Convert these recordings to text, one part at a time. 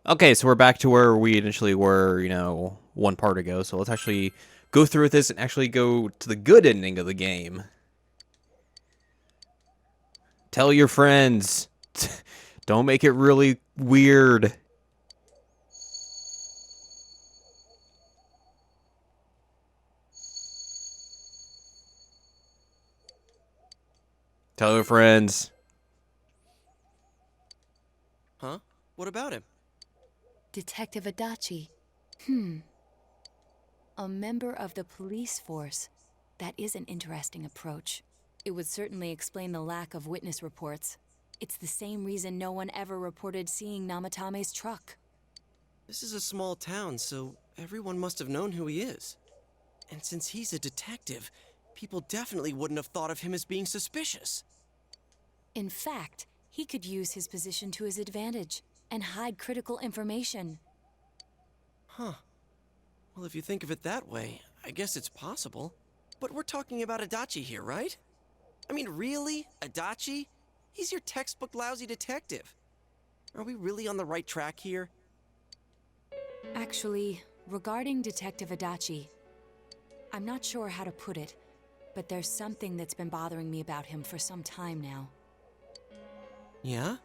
Okay, so we're back to where we initially were, one part ago. So let's actually go through with this and actually go to the good ending of the game. Tell your friends. Don't make it really weird. Tell your friends. Huh? What about him? Detective Adachi. A member of the police force. That is an interesting approach. It would certainly explain the lack of witness reports. It's the same reason no one ever reported seeing Namatame's truck. This is a small town, so everyone must have known who he is. And since he's a detective, people definitely wouldn't have thought of him as being suspicious. In fact, he could use his position to his advantage and hide critical information. Huh. Well, if you think of it that way, I guess it's possible. But we're talking about Adachi here, right? I mean, really? Adachi? He's your textbook lousy detective. Are we really on the right track here? Actually, regarding Detective Adachi, I'm not sure how to put it, but there's something that's been bothering me about him for some time now. Yeah?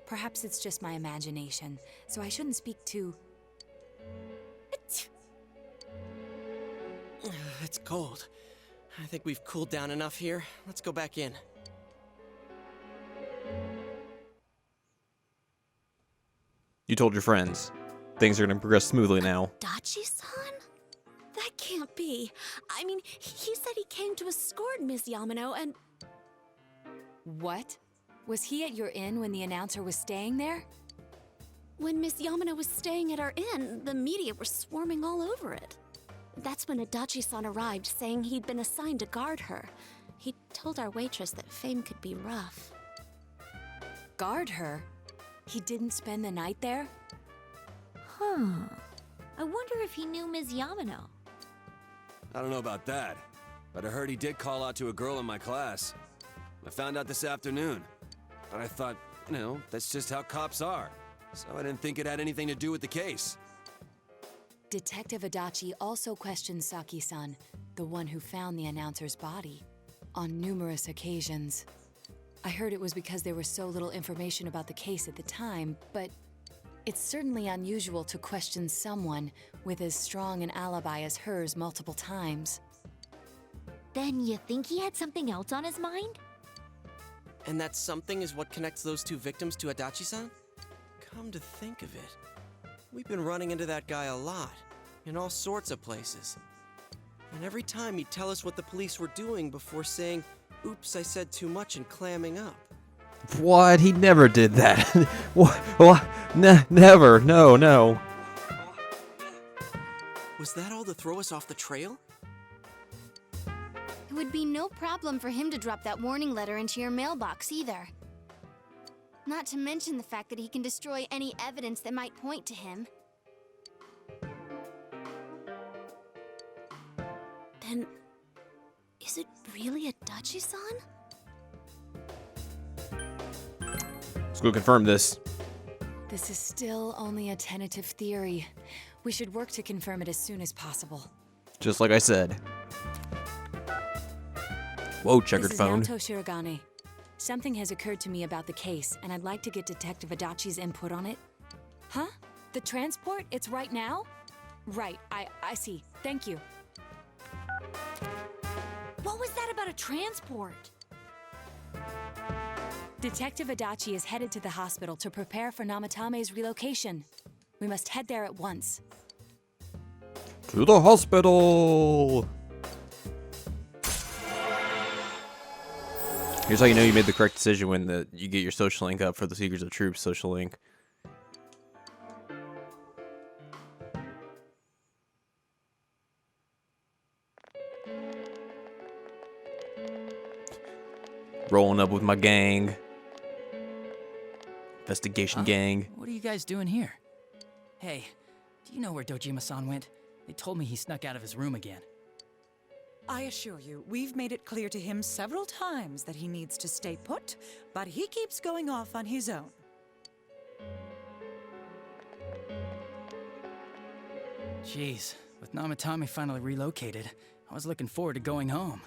Perhaps it's just my imagination, so I shouldn't speak too... It's cold. I think we've cooled down enough here. Let's go back in. You told your friends. Things are going to progress smoothly now. Dachi-san? That can't be. I mean, he said he came to escort Miss Yamano and... What? Was he at your inn when the announcer was staying there? When Miss Yamano was staying at our inn, the media were swarming all over it. That's when Adachi-san arrived, saying he'd been assigned to guard her. He told our waitress that fame could be rough. Guard her? He didn't spend the night there? I wonder if he knew Ms. Yamano. I don't know about that, but I heard he did call out to a girl in my class. I found out this afternoon, but I thought, that's just how cops are. So I didn't think it had anything to do with the case. Detective Adachi also questioned Saki-san, the one who found the announcer's body, on numerous occasions. I heard it was because there was so little information about the case at the time, but it's certainly unusual to question someone with as strong an alibi as hers multiple times. Then you think he had something else on his mind? And that something is what connects those two victims to Adachi-san? Come to think of it, we've been running into that guy a lot, in all sorts of places. And every time he'd tell us what the police were doing before saying, "Oops, I said too much," and clamming up. What? He never did that. What? Never. No. Was that all to throw us off the trail? It would be no problem for him to drop that warning letter into your mailbox either. Not to mention the fact that he can destroy any evidence that might point to him. Then, is it really Adachi-san? Let's go confirm this. This is still only a tentative theory. We should work to confirm it as soon as possible. Just like I said. Whoa, checkered phone. This is Naoto Shirogane. Something has occurred to me about the case, and I'd like to get Detective Adachi's input on it. Huh? The transport? It's right now? Right, I see. Thank you. What was that about a transport? Detective Adachi is headed to the hospital to prepare for Namatame's relocation. We must head there at once. To the hospital! Here's how you know you made the correct decision when you get your social link up for the Secrets of Troops social link. Rolling up with my gang. Investigation gang. What are you guys doing here? Hey, do you know where Dojima-san went? They told me he snuck out of his room again. I assure you, we've made it clear to him several times that he needs to stay put, but he keeps going off on his own. Jeez, with Namatame finally relocated, I was looking forward to going home.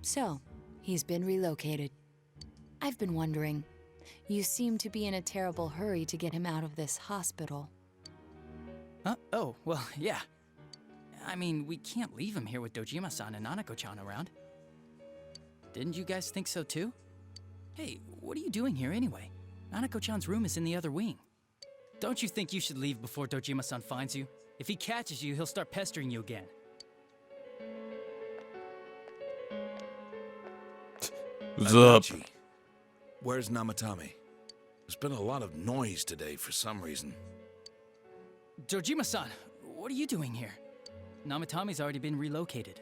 So, he's been relocated. I've been wondering. You seem to be in a terrible hurry to get him out of this hospital. Huh? Oh, well, yeah. I mean, we can't leave him here with Dojima-san and Nanako-chan around. Didn't you guys think so too? Hey, what are you doing here anyway? Nanako-chan's room is in the other wing. Don't you think you should leave before Dojima-san finds you? If he catches you, he'll start pestering you again. What's up? Adachi, where's Namatame? There's been a lot of noise today for some reason. Dojima-san, what are you doing here? Namatame's already been relocated.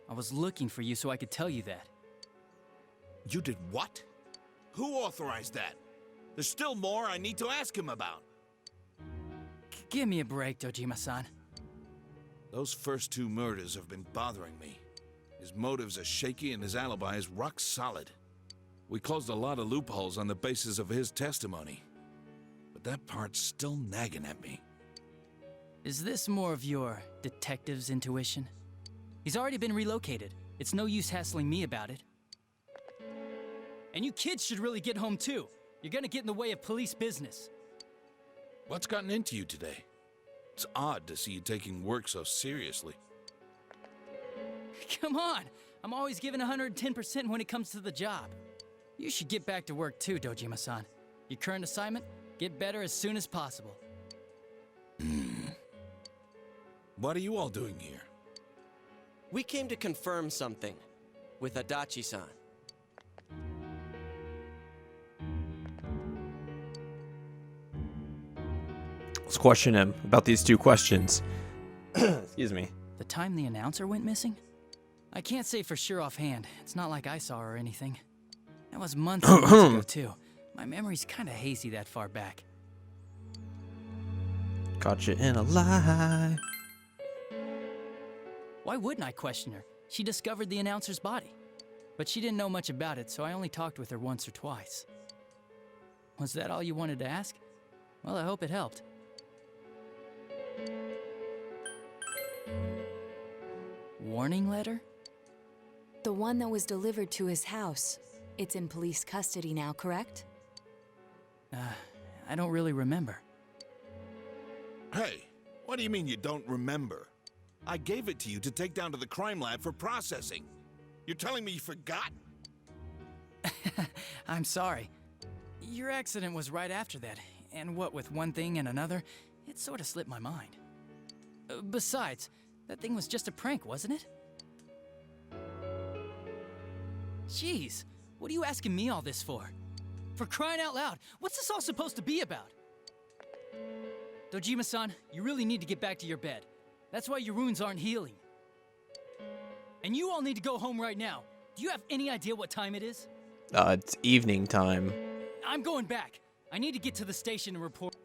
I was looking for you so I could tell you that. You did what? Who authorized that? There's still more I need to ask him about. Give me a break, Dojima-san. Those first 2 murders have been bothering me. His motives are shaky and his alibi is rock solid. We closed a lot of loopholes on the basis of his testimony. But that part's still nagging at me. Is this more of your detective's intuition? He's already been relocated. It's no use hassling me about it. And you kids should really get home too. You're gonna get in the way of police business. What's gotten into you today? It's odd to see you taking work so seriously. Come on! I'm always giving 110% when it comes to the job. You should get back to work too, Dojima-san. Your current assignment? Get better as soon as possible. What are you all doing here? We came to confirm something with Adachi-san. Let's question him about these 2 questions. Excuse me. The time the announcer went missing? I can't say for sure offhand. It's not like I saw her or anything. That was months and months ago too. My memory's kinda hazy that far back. Caught you in a lie. Why wouldn't I question her? She discovered the announcer's body. But she didn't know much about it, so I only talked with her once or twice. Was that all you wanted to ask? Well, I hope it helped. Warning letter? The one that was delivered to his house. It's in police custody now, correct? I don't really remember. Hey, what do you mean you don't remember? I gave it to you to take down to the crime lab for processing. You're telling me you forgot? I'm sorry. Your accident was right after that, and what with one thing and another, it sort of slipped my mind. Besides, that thing was just a prank, wasn't it? Jeez, what are you asking me all this for? For crying out loud, what's this all supposed to be about? Dojima-san, you really need to get back to your bed. That's why your wounds aren't healing. And you all need to go home right now. Do you have any idea what time it is? It's evening time. I'm going back. I need to get to the station and report.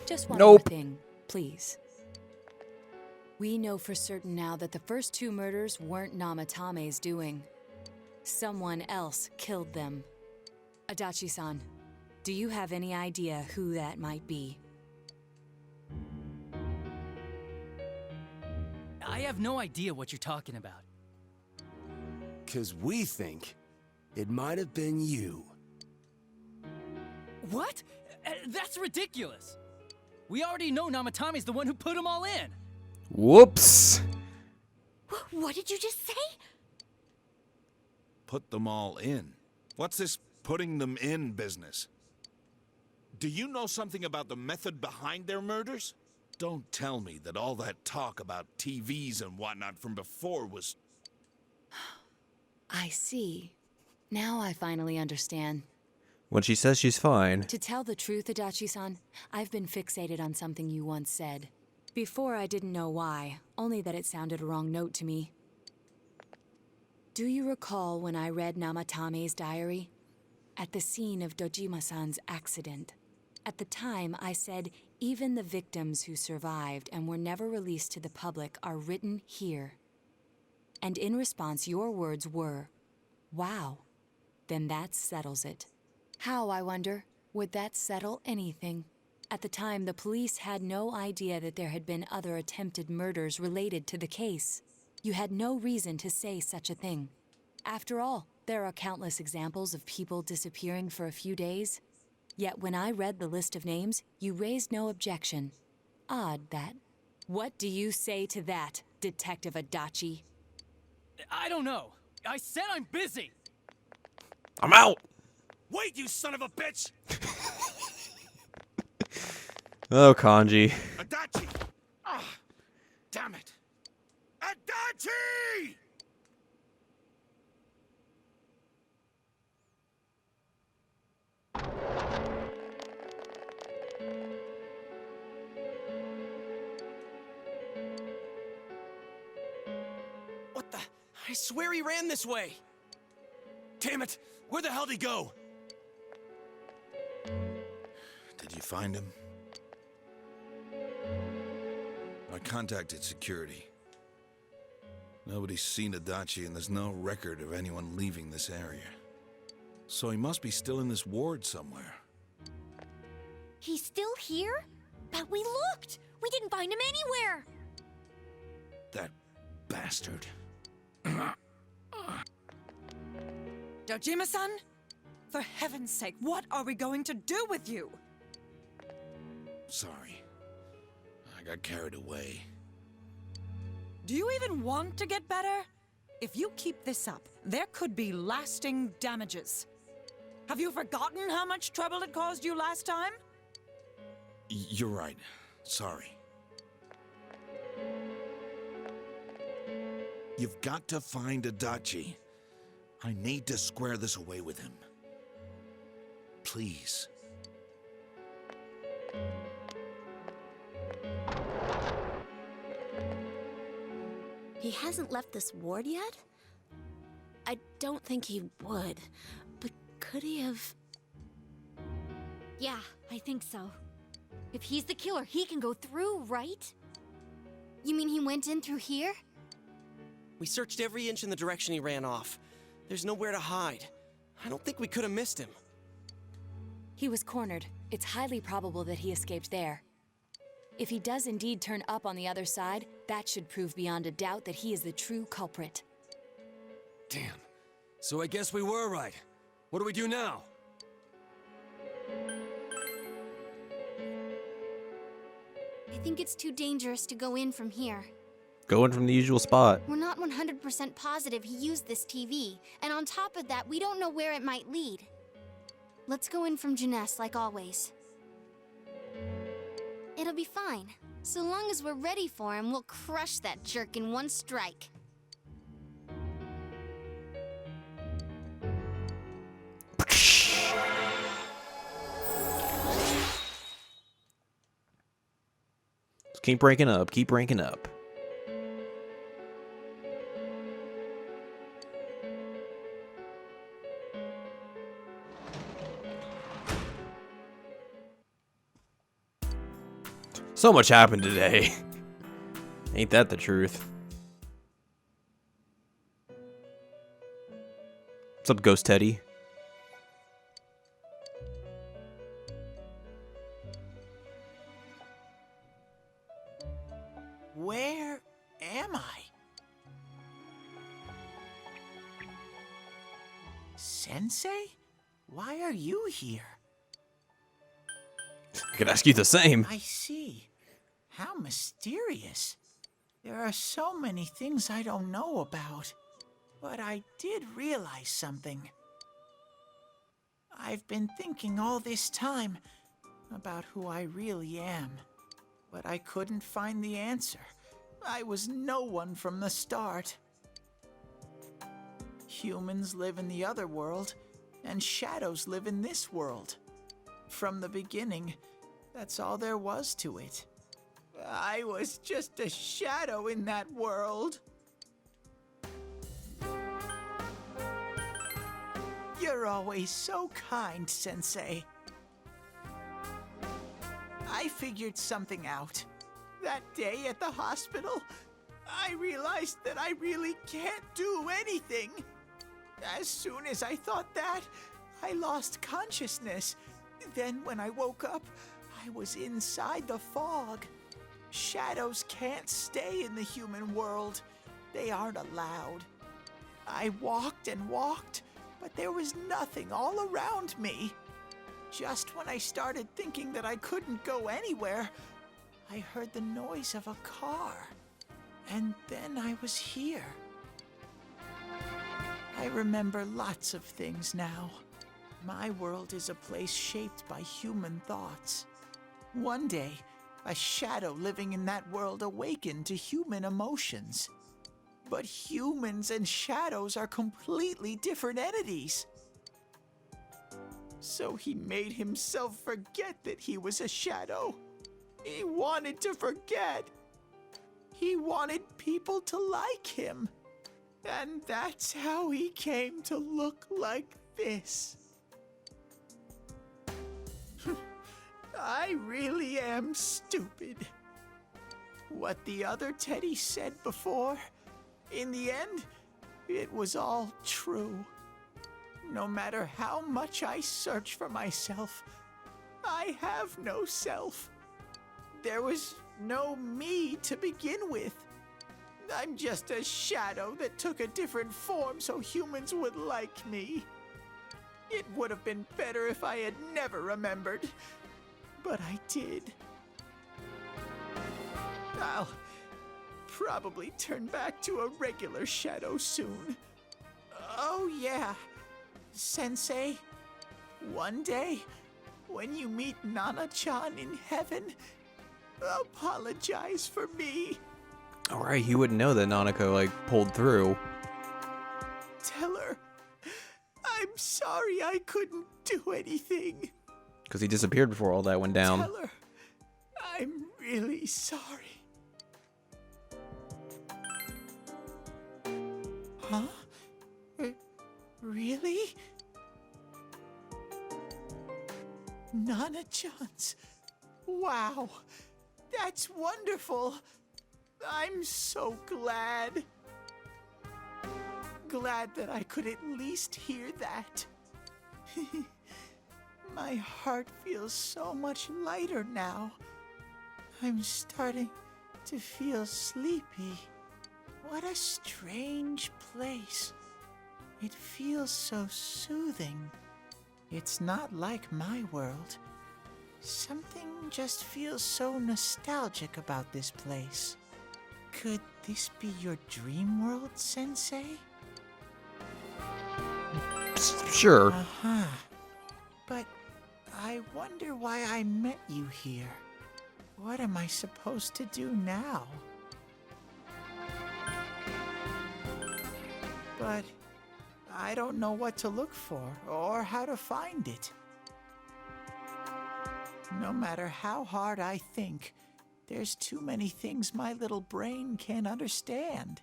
Just one Nope. more thing, please. We know for certain now that the first 2 murders weren't Namatame's doing. Someone else killed them. Adachi-san, do you have any idea who that might be? I have no idea what you're talking about. 'Cause we think it might have been you. What? That's ridiculous. We already know Namatame's the one who put them all in. Whoops. What did you just say? Put them all in. What's this putting them in business? Do you know something about the method behind their murders? Don't tell me that all that talk about TVs and whatnot from before was... I see. Now I finally understand. When she says she's fine. To tell the truth, Adachi-san, I've been fixated on something you once said. Before I didn't know why, only that it sounded a wrong note to me. Do you recall when I read Namatame's diary? At the scene of Dojima-san's accident. At the time, I said, even the victims who survived and were never released to the public are written here. And in response, your words were, wow, then that settles it. How, I wonder, would that settle anything? At the time, the police had no idea that there had been other attempted murders related to the case. You had no reason to say such a thing. After all, there are countless examples of people disappearing for a few days. Yet when I read the list of names, you raised no objection. Odd, that. What do you say to that, Detective Adachi? I don't know. I said I'm busy. I'm out! Wait, you son of a bitch! Oh, Kanji. Adachi! Ah, damn it! Adachi! What the? I swear he ran this way. Damn it! Where the hell did he go? Did you find him? I contacted security. Nobody's seen Adachi, and there's no record of anyone leaving this area. So he must be still in this ward somewhere. He's still here? But we looked! We didn't find him anywhere! That bastard. Dojima-san? For heaven's sake, what are we going to do with you? Sorry. I got carried away. Do you even want to get better? If you keep this up, there could be lasting damages. Have you forgotten how much trouble it caused you last time? You're right. Sorry. You've got to find Adachi. I need to square this away with him. Please. He hasn't left this ward yet? I don't think he would. But could he have... Yeah, I think so. If he's the killer, he can go through, right? You mean he went in through here? We searched every inch in the direction he ran off. There's nowhere to hide. I don't think we could have missed him. He was cornered. It's highly probable that he escaped there. If he does indeed turn up on the other side, that should prove beyond a doubt that he is the true culprit. Damn. So I guess we were right. What do we do now? I think it's too dangerous to go in from here. Going from the usual spot. We're not 100% positive he used this TV, and on top of that, we don't know where it might lead. Let's go in from Jeunesse, like always. It'll be fine. So long as we're ready for him, we'll crush that jerk in one strike. Keep ranking up, keep ranking up. So much happened today. Ain't that the truth? What's up, Ghost Teddy? Where am I? Sensei? Why are you here? I could ask you the same. I see. How mysterious. There are so many things I don't know about. But I did realize something. I've been thinking all this time about who I really am. But I couldn't find the answer. I was no one from the start. Humans live in the other world, and shadows live in this world. From the beginning, that's all there was to it. I was just a shadow in that world. You're always so kind, Sensei. I figured something out. That day at the hospital, I realized that I really can't do anything. As soon as I thought that, I lost consciousness. Then when I woke up, I was inside the fog. Shadows can't stay in the human world. They aren't allowed. I walked and walked, but there was nothing all around me. Just when I started thinking that I couldn't go anywhere, I heard the noise of a car. And then I was here. I remember lots of things now. My world is a place shaped by human thoughts. One day, a shadow living in that world awakened to human emotions. But humans and shadows are completely different entities. So he made himself forget that he was a shadow. He wanted to forget. He wanted people to like him. And that's how he came to look like this. I really am stupid. What the other Teddy said before, in the end, it was all true. No matter how much I search for myself, I have no self. There was no me to begin with. I'm just a shadow that took a different form so humans would like me. It would have been better if I had never remembered, but I did. I'll probably turn back to a regular shadow soon. Oh yeah, Sensei, one day, when you meet Nana-chan in heaven, apologize for me. Alright, he wouldn't know that Nanako, like, pulled through. Tell her, I'm sorry I couldn't do anything. Because he disappeared before all that went down. Tell her, I'm really sorry. Huh? Really? Nana-chan's. Wow, that's wonderful. I'm so glad. Glad that I could at least hear that. My heart feels so much lighter now. I'm starting to feel sleepy. What a strange place. It feels so soothing. It's not like my world. Something just feels so nostalgic about this place. Could this be your dream world, Sensei? Sure. Uh-huh. But I wonder why I met you here. What am I supposed to do now? But I don't know what to look for or how to find it. No matter how hard I think, there's too many things my little brain can't understand.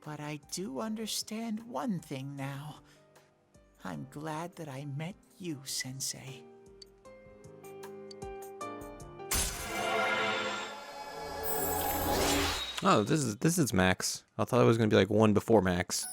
But I do understand one thing now. I'm glad that I met you, Sensei. Oh, this is Max. I thought it was gonna be like one before Max.